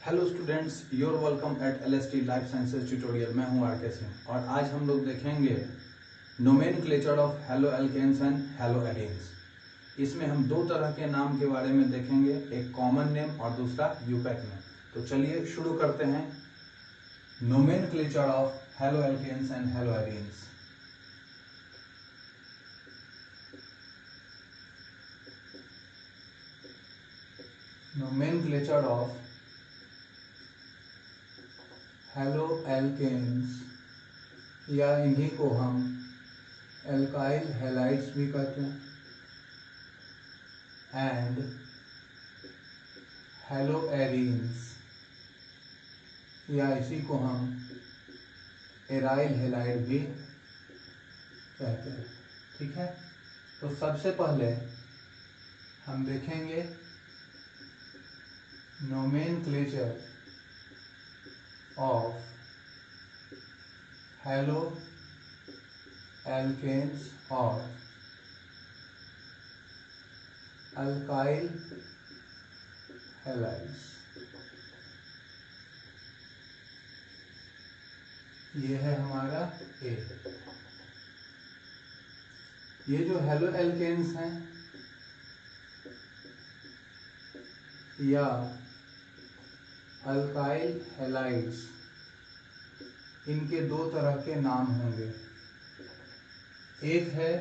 Hello students, your welcome at LST life sciences tutorial. मैं हूं RK Singh और आज हम लोग देखेंगे nomenclature of haloalkanes and haloarenes. इसमें हम दो तरह के नाम के बारे में देखेंगे, एक कॉमन नेम और दूसरा यूपैक नेम। तो चलिए शुरू करते हैं। Nomenclature of haloalkanes and haloarenes. Nomenclature of haloalkanes या इन्हीं को हम एल्काइल हैलाइड्स भी कहते हैं एंड हैलो एरीन्स या इसी को हम एराइल हैलाइड भी कहते हैं। ठीक है, तो सबसे पहले हम देखेंगे नोमेनक्लेचर of हैलो एल्केन्स और अल्काइल हैलाइड्स। ये है हमारा ए। ये जो हैलो एल्केन्स हैं या अल्काइल हैलाइड्स, इनके दो तरह के नाम होंगे। एक है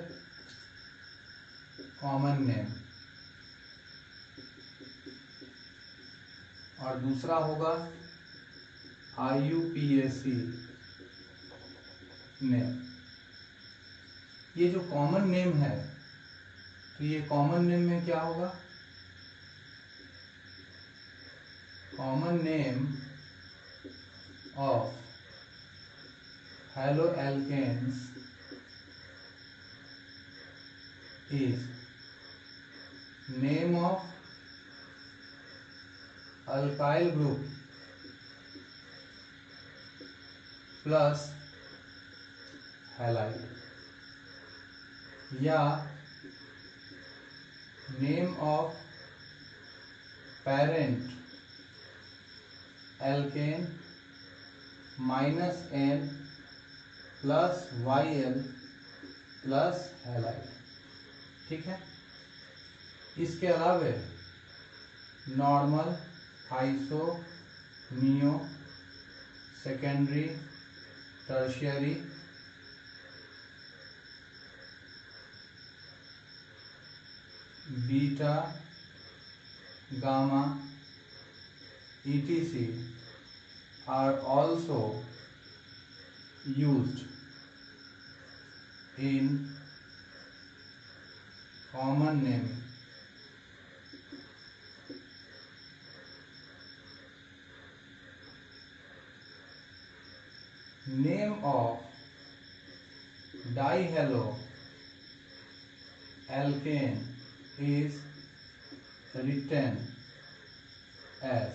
कॉमन नेम और दूसरा होगा IUPAC नेम। ये जो कॉमन नेम है, तो ये कॉमन नेम में क्या होगा? Common name of haloalkanes is name of alkyl group plus halide या name of parent alkane -N plus YL plus halide. ठीक है, इसके अलावे normal, iso, neo, secondary, tertiary, beta, gamma, etc. are also used in common naming. Name of dihalo alkane is written as,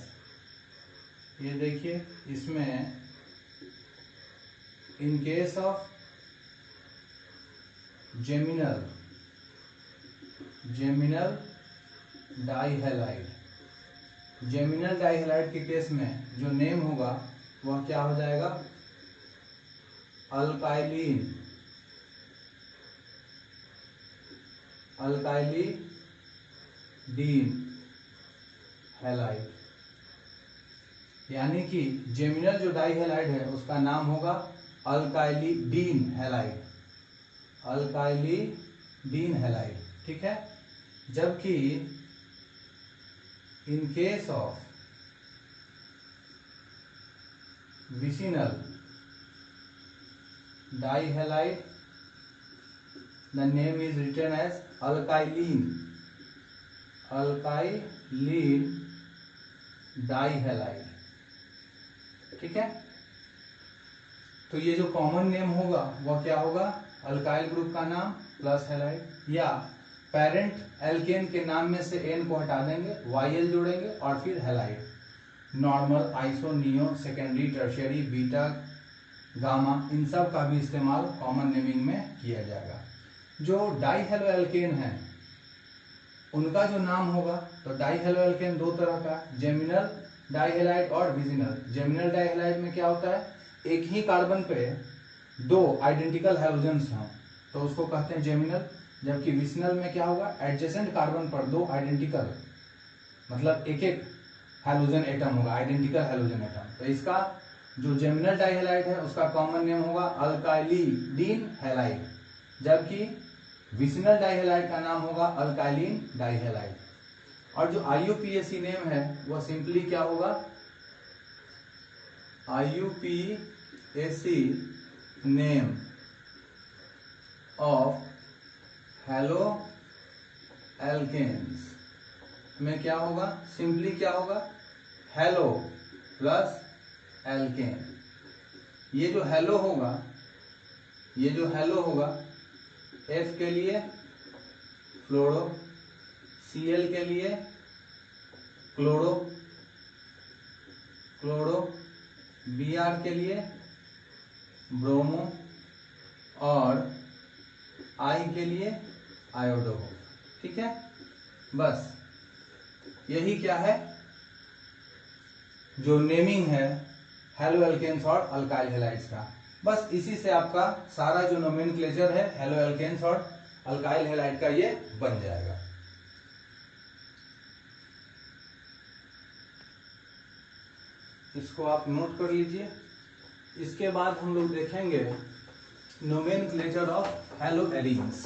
ये देखिए इसमें in case of geminal dihalide, geminal dihalide के case में जो नेम होगा वह क्या हो जाएगा? अल्काइलिडीन हैलाइड। यानी कि जेमिनल जो डाइहैलाइड है उसका नाम होगा अल्काइलिडीन हैलाइड। ठीक है, जबकि in case of vicinal dihalide the name is written as alkylene dihalide. ठीक है, तो ये जो कॉमन नेम होगा वह क्या होगा? अल्काइल ग्रुप का नाम प्लस हैलाइड, या पेरेंट एल्केन के नाम में से N को हटा देंगे, YL जोड़ेंगे और फिर halide. Normal, iso, neo, secondary, tertiary, beta, gamma, इन सब का भी इस्तेमाल कॉमन नेमिंग में किया जाएगा। जो डाइहैलो एल्केन है उनका जो नाम होगा, तो डाइहैलो एल्केन दो तरह का, जेमिनल डाइहेलाइड और विजिनल। जेमिनल डाइहेलाइड में क्या होता है, एक ही कार्बन पे दो आइडेंटिकल हैलोजेंस हों तो उसको कहते हैं जेमिनल। जबकि विजिनल में क्या होगा, एडजेसेंट कार्बन पर दो आइडेंटिकल, मतलब एक एक हैलोजन एटम होगा, आइडेंटिकल हैलोजन एटम। तो इसका जो जेमिनल डाइहेलाइड है उसका कॉमन नेम होगा अल्काइलिडीन हैलाइड, जबकि विजिनल डाइहेलाइड का नाम होगा अल्काइलिन डाइहेलाइड। और जो IUPAC नेम है वो सिंपली क्या होगा, IUPAC name of haloalkanes में क्या होगा, सिंपली क्या होगा, हेलो प्लस एल्केन। ये जो हेलो होगा, ये जो हेलो होगा, F के लिए फ्लोरो, Cl के लिए क्लोरो, क्लोरो, Br के लिए ब्रोमो और I के लिए आयोडो हो। ठीक है, बस यही क्या है, जो नेमिंग है हेलो एल्केन्स और अल्काइल हैलाइड्स का। बस इसी से आपका सारा जो नोमेनक्लेचर है हेलो एल्केन्स और अल्काइल हैलाइड का ये बन जाएगा। इसको आप नोट कर लीजिए। इसके बाद हम लोग देखेंगे नोमेनक्लेचर ऑफ हेलो एरीन्स।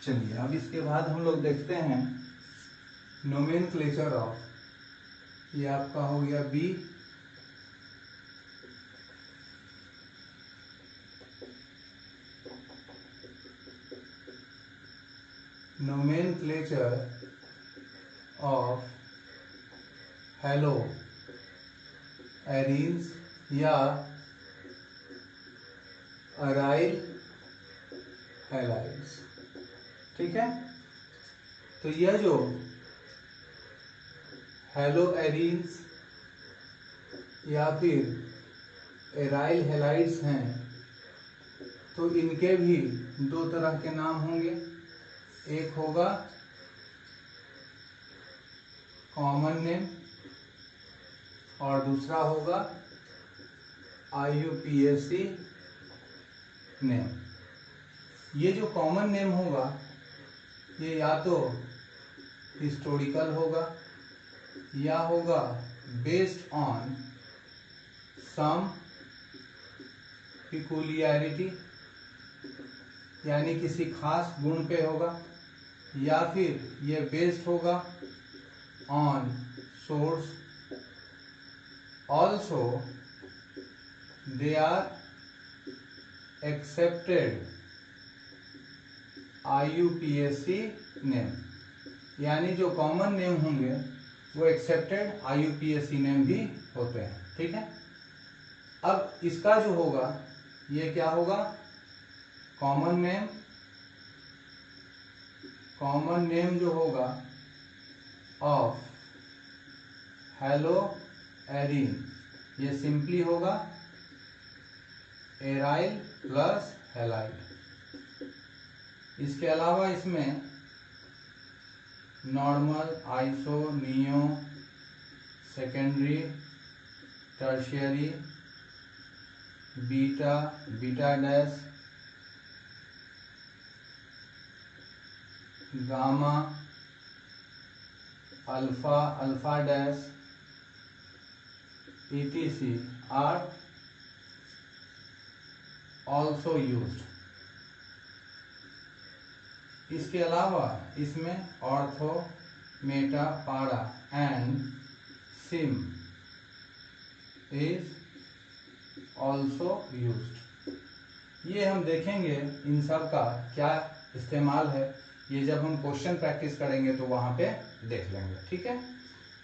चलिए अब इसके बाद हम लोग देखते हैं नोमेनक्लेचर ऑफ, ये आपका हो गया B, nomenclature of haloarenes या अराइल हैलाइड्स। ठीक है, तो यह जो हेलो एरीन्स या फिर एराइल हैलाइड्स हैं तो इनके भी दो तरह के नाम होंगे। एक होगा कॉमन नेम और दूसरा होगा IUPAC नेम। ये जो कॉमन नेम होगा ये या तो हिस्टोरिकल होगा या होगा बेस्ड ऑन सम पिकुलियरिटी, यानी किसी खास गुण पे होगा, या फिर ये बेस्ड होगा on source. Also they are accepted IUPAC name, यानी जो कॉमन नेम होंगे वो एक्सेप्टेड IUPAC नेम भी होते हैं। ठीक है, अब इसका जो होगा ये क्या होगा, कॉमन नेम जो होगा ऑफ हेलो एरीन, ये सिंपली होगा एराइल प्लस हैलाइड। इसके अलावा इसमें normal, iso, neo, secondary, tertiary, beta, beta dash, gamma, alpha, alpha dash, etc are also used। इसके अलावा इसमें ऑर्थो, मेटा, पारा and SIM is also used. ये हम देखेंगे इन सब का क्या इस्तेमाल है, ये जब हम क्वेश्चन प्रैक्टिस करेंगे तो वहां पे देख लेंगे। ठीक है,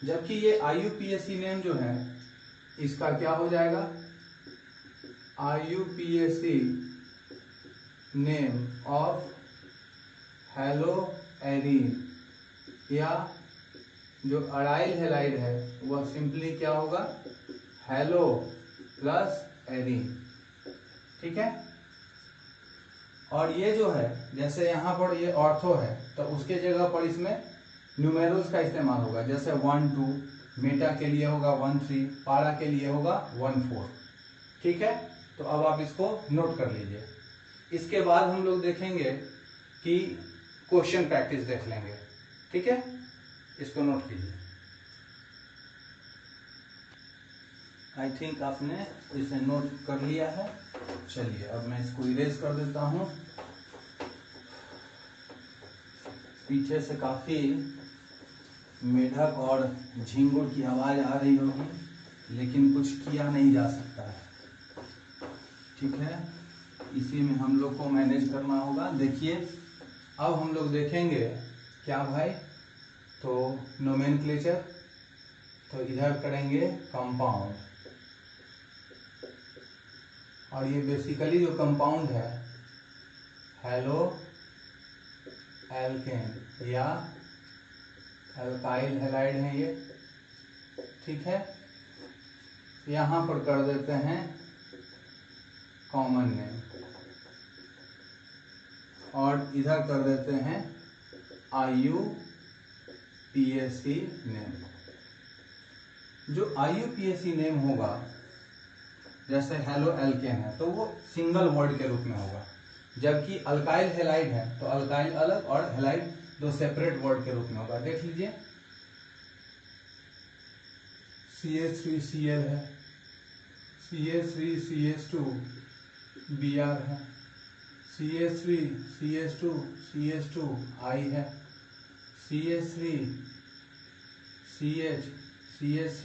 जबकि ये IUPAC नेम जो है इसका क्या हो जाएगा, IUPAC name of hello arene या जो अराइल हैलाइड है वह सिंपली क्या होगा, हेलो प्लस एरीन, ठीक है। और ये जो है जैसे यहाँ पर ये ऑर्थो है तो उसके जगह पर इसमें न्यूमेरल्स का इस्तेमाल होगा, जैसे 1 2, मेटा के लिए होगा 1 3, पारा के लिए होगा 1 4, ठीक है। तो अब आप इसको नोट कर लीजिए। इसके बाद हम लोग देखेंगे कि क्वेश्चन प्रैक्टिस देख लेंगे, ठीक है। इसको नोट कीजिए। आई थिंक आपने इसे नोट कर लिया है। चलिए अब मैं इसको इरेज कर देता हूं। पीछे से काफी मेढक और झिंगुर की आवाज आ रही होगी, लेकिन कुछ किया नहीं जा सकता है, ठीक है। इसी में हम लोग को मैनेज करना होगा। देखिए अब हम लोग देखेंगे क्या भाई, तो नोमेनक्लेचर, तो इधर करेंगे कंपाउंड, और ये बेसिकली जो कंपाउंड है हेलो एल्केन या अल्काइल हैलाइड है ये, ठीक है। यहां पर कर देते हैं कॉमन नेम, और इधर कर देते हैं IUPAC नेम। जो IUPAC नेम होगा, जैसे हेलो एल्केन है तो वो सिंगल वर्ड के रूप में होगा, जबकि अल्काइल हैलाइड है तो अल्काइल अलग और हैलाइड दो सेपरेट वर्ड के रूप में होगा। देख लीजिए CH3Cl है, CH3CH2 Br है, CH3CH2 I है, CH3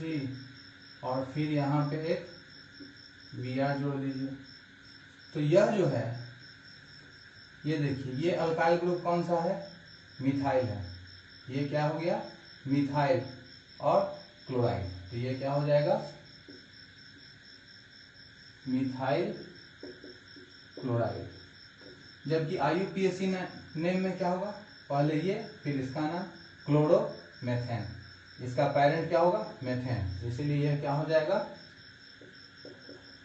और फिर यहाँ पे एक Br जोड़ दीजिए। तो यह जो है, ये देखिए ये अल्काइल ग्रुप कौन सा है, मिथाइल है। ये क्या हो गया, मिथाइल और क्लोराइड, तो ये क्या हो जाएगा, मिथाइल क्लोराइड। जबकि IUPAC नेम में क्या होगा, पहले ये फिर इसका नाम क्लोरोमेथेन, इसका पेरेंट क्या होगा, मेथेन, इसीलिए यह क्या हो जाएगा,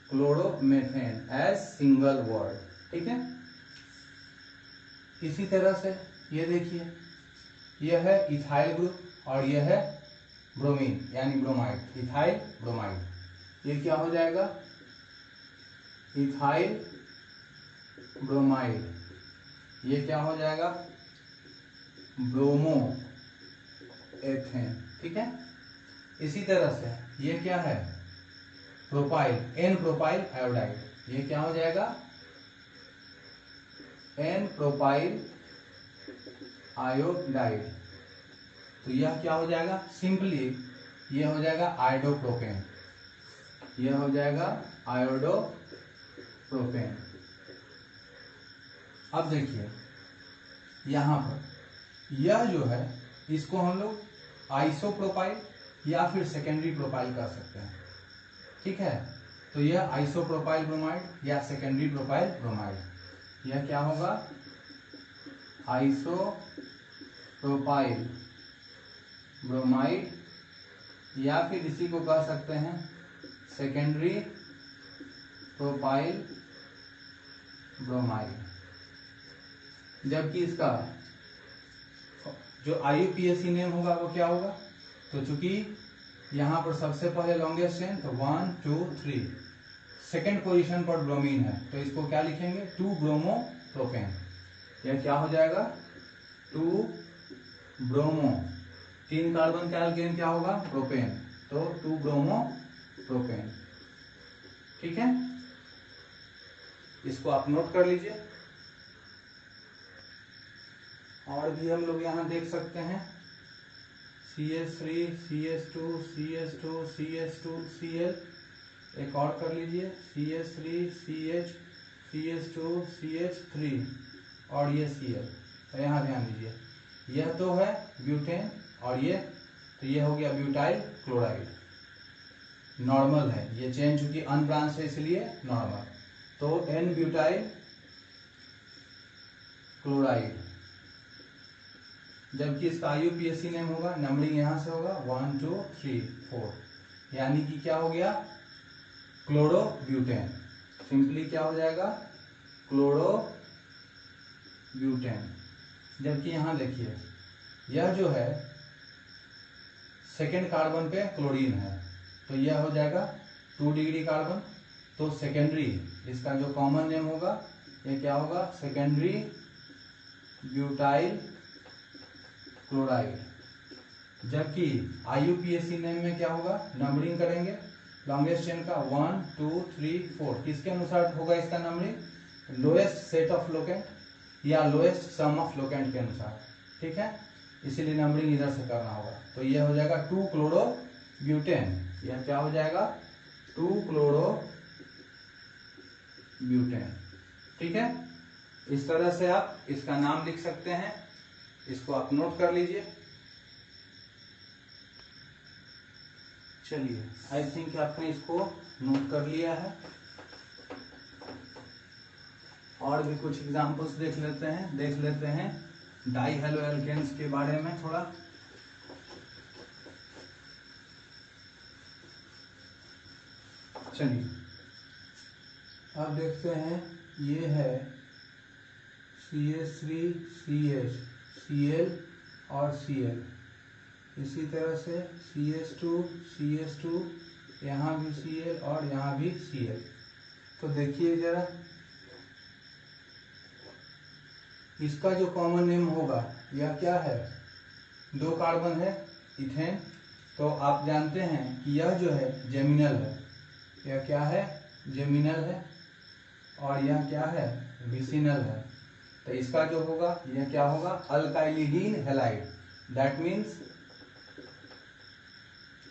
क्लोरोमेथेन एज सिंगल वर्ड, ठीक है। इसी तरह से ये देखिए यह है इथाइल ग्रुप और यह है ब्रोमीन यानी ब्रोमाइड, इथाइल ब्रोमाइड, ये क्या हो जाएगा, इथाइल ब्रोमाइड, ये क्या हो जाएगा, ब्रोमो एथेन, ठीक है। इसी तरह से ये क्या है, प्रोपाइल, एन प्रोपाइल आयोडाइड, ये क्या हो जाएगा, एन प्रोपाइल आयोडाइड, तो यह क्या हो जाएगा, सिंपली ये हो जाएगा आयोडोप्रोपेन, यह हो जाएगा आयोडोप्रोपेन। अब देखिए यहां पर यह जो है इसको हम लोग आइसोप्रोपाइल या फिर सेकेंडरी प्रोपाइल कर सकते हैं, ठीक है। तो यह आइसोप्रोपाइल ब्रोमाइड या सेकेंडरी प्रोपाइल ब्रोमाइड, यह क्या होगा, आइसोप्रोपाइल ब्रोमाइड, या फिर इसी को कह सकते हैं सेकेंडरी प्रोपाइल ब्रोमाइड। जबकि इसका जो IUPAC नेम होगा वो क्या होगा, तो चूंकि यहां पर सबसे पहले लॉन्गेस्ट चेन, तो 1 2 3, सेकेंड पोजीशन पर ब्रोमीन है तो इसको क्या लिखेंगे, 2 ब्रोमो प्रोपेन, यह क्या हो जाएगा, 2 ब्रोमो, 3 कार्बन का एल्केन क्या होगा, प्रोपेन, तो 2 ब्रोमो प्रोपेन, ठीक है। इसको आप नोट कर लीजिए। और भी हम लोग यहाँ देख सकते हैं CH3 CH2 CH2 CH2 Cl, एक और कर लीजिए CH3 CH CH2 CH3 और ये Cl। तो यहाँ ध्यान दीजिए यह तो है ब्यूटेन और ये, तो ये हो गया ब्यूटाइल क्लोराइड, नॉर्मल है ये चेन, चूंकि अनब्रांच है इसलिए नॉर्मल, तो N ब्यूटाइल क्लोराइड, जबकि इसका IUPAC नेम होगा, नंबरिंग यहां से होगा 1 2 3 4, यानी कि क्या हो गया, क्लोरोब्यूटेन। सिंपली क्या हो जाएगा, क्लोरोब्यूटेन। जबकि यहां देखिए यह जो है सेकेंड कार्बन पे क्लोरीन है, तो यह हो जाएगा 2 डिग्री कार्बन। तो सेकेंडरी, इसका जो कॉमन नेम होगा ये क्या होगा, सेकेंडरी ब्यूटाइल क्लोराइड। जबकि IUPAC नेम में क्या होगा, नंबरिंग करेंगे लॉन्गेस्ट चेन का 1 2 3 4, किसके अनुसार होगा इसका numbering, lowest set of locant या लोएस्ट सम ऑफ लोकेंट के अनुसार, ठीक है, इसीलिए नंबरिंग इधर से करना होगा। तो यह हो जाएगा 2 क्लोरोब्यूटेन, यह क्या हो जाएगा 2 क्लोरोब्यूटेन, ठीक है। इस तरह से आप इसका नाम लिख सकते हैं, इसको आप नोट कर लीजिए। चलिए, आई थिंक आपने इसको नोट कर लिया है। और भी कुछ एग्जांपल्स देख लेते हैं डाई हेलो एल्केन्स के बारे में थोड़ा। चलिए अब देखते हैं, ये है CH3CH, Cl और Cl, इसी तरह से CH2 यहाँ भी Cl और यहाँ भी Cl। तो देखिए जरा, इसका जो कॉमन नेम होगा यह क्या है, 2 कार्बन है, इथेन। तो आप जानते हैं कि यह जो है जेमिनल है, यह क्या है, जेमिनल है, और यह क्या है, विसिनल है। तो इसका जो होगा यह क्या होगा, alkylidene halide, that means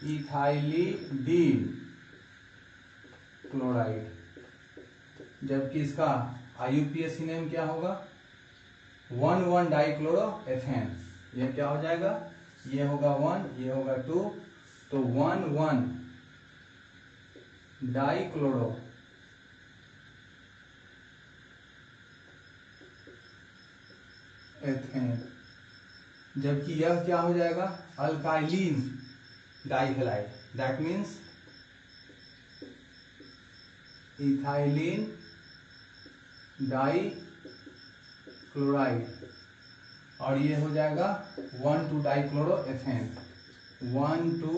ethylidene chloride. जबकि इसका IUPAC नेम क्या होगा, 1,1 डाइक्लोरोएथेन। यह क्या हो जाएगा, ये होगा 1, ये होगा 2, तो 1,1 डाइक्लोरो एथेन। जबकि यह क्या हो जाएगा, अल्काइलिन डाइहैलाइड, दैट मीन्स इथाइलिन डाइक्लोराइड। और ये हो जाएगा 1,2 डाइक्लोरोएथेन, 1,2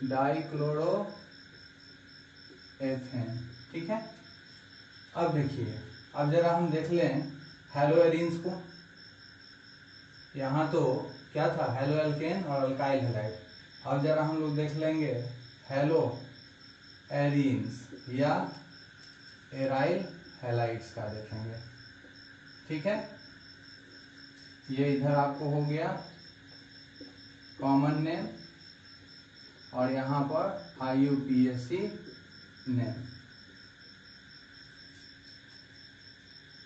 डाइक्लोरोएथेन, ठीक है। अब देखिए, अब जरा हम देख लें हेलो एरीन्स को। यहाँ तो क्या था, हेलो एल्केन और अल्काइल हैलाइड। अब जरा हम लोग देख लेंगे हेलो एरीन्स या एराइल हैलाइड्स का देखेंगे, ठीक है। ये इधर आपको हो गया कॉमन नेम और यहाँ पर IUPAC नेम।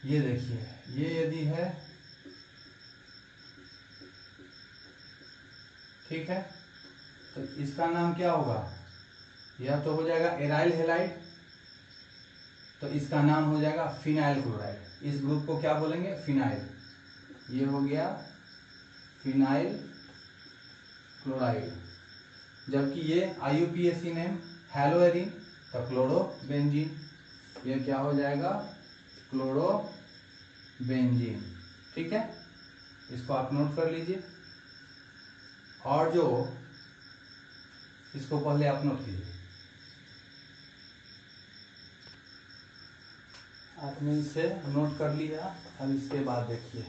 ये देखिए, ये यदि है, ठीक है, तो इसका नाम क्या होगा, यह तो हो जाएगा एराइल हैलाइड, तो इसका नाम हो जाएगा फिनाइल क्लोराइड। इस ग्रुप को क्या बोलेंगे, फिनाइल। ये हो गया फिनाइल क्लोराइड। जबकि ये IUPAC नेम हेलोएरीन, तो क्लोरोबेंजीन, ये क्या हो जाएगा, क्लोरोबेंजीन, ठीक है। इसको आप नोट कर लीजिए। और जो इसको पहले आप नोट कीजिए, आपने इसे नोट कर लिया। अब इसके बाद देखिए,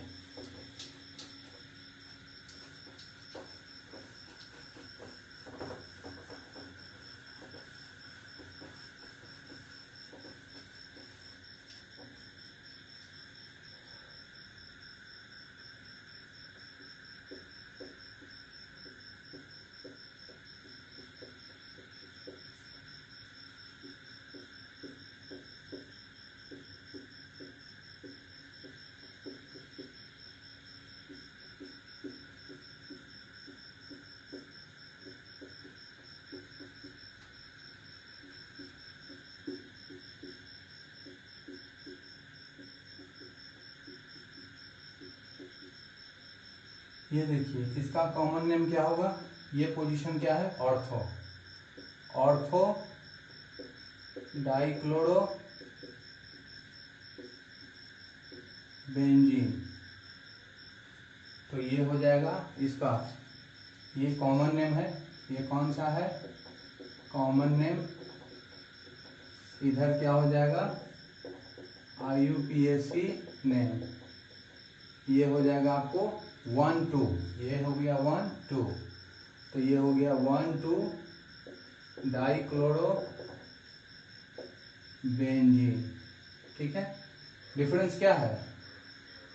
ये देखिए इसका कॉमन नेम क्या होगा, ये पोजीशन क्या है, ऑर्थो, ऑर्थो डाइक्लोरो बेंजीन। तो ये हो जाएगा इसका, ये कॉमन नेम है, ये कौन सा है, कॉमन नेम। इधर क्या हो जाएगा, IUPAC नेम, ये हो जाएगा आपको 1 2, ये हो गया 1 2, तो ये हो गया 1 2 डाइक्लोरो बेंजीन। ठीक है, डिफरेंस क्या है,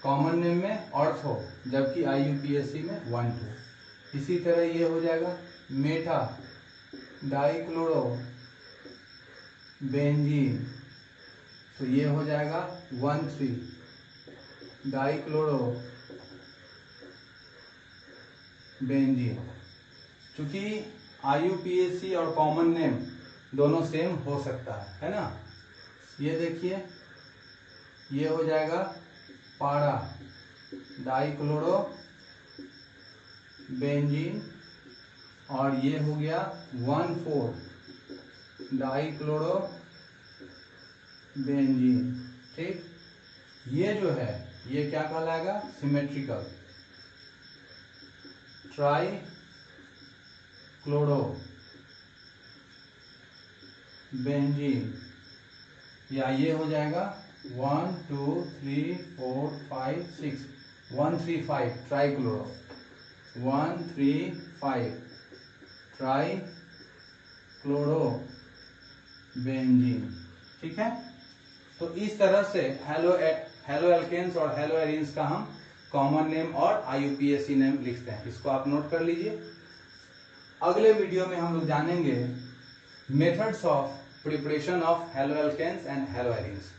कॉमन नेम में ऑर्थो जबकि IUPAC में 1 2। इसी तरह ये हो जाएगा मेटा डाइक्लोरो बेंजीन, तो ये हो जाएगा 1 3 डाइक्लोरो बेंजीन। चूंकि IUPAC और कॉमन नेम दोनों सेम हो सकता है ना। ये देखिए ये हो जाएगा पारा डाइक्लोरो बेंजीन, और ये हो गया 1 4 डाइक्लोरो बेंजीन। ठीक, ये जो है ये क्या कहलाएगा, सिमेट्रिकल ट्राई क्लोरो बेंजीन, या ये हो जाएगा 1 2 3 4 5 6 1 3 5 try chloro, 1 3 5 try chloro benzene. ठीक है, तो इस तरह से हेलो एल्केन्स और हेलो एरीन्स का हम कॉमन नेम और IUPAC नेम लिखते हैं। इसको आप नोट कर लीजिए। अगले वीडियो में हम लोग जानेंगे methods of preparation of haloalkanes and hello arenes.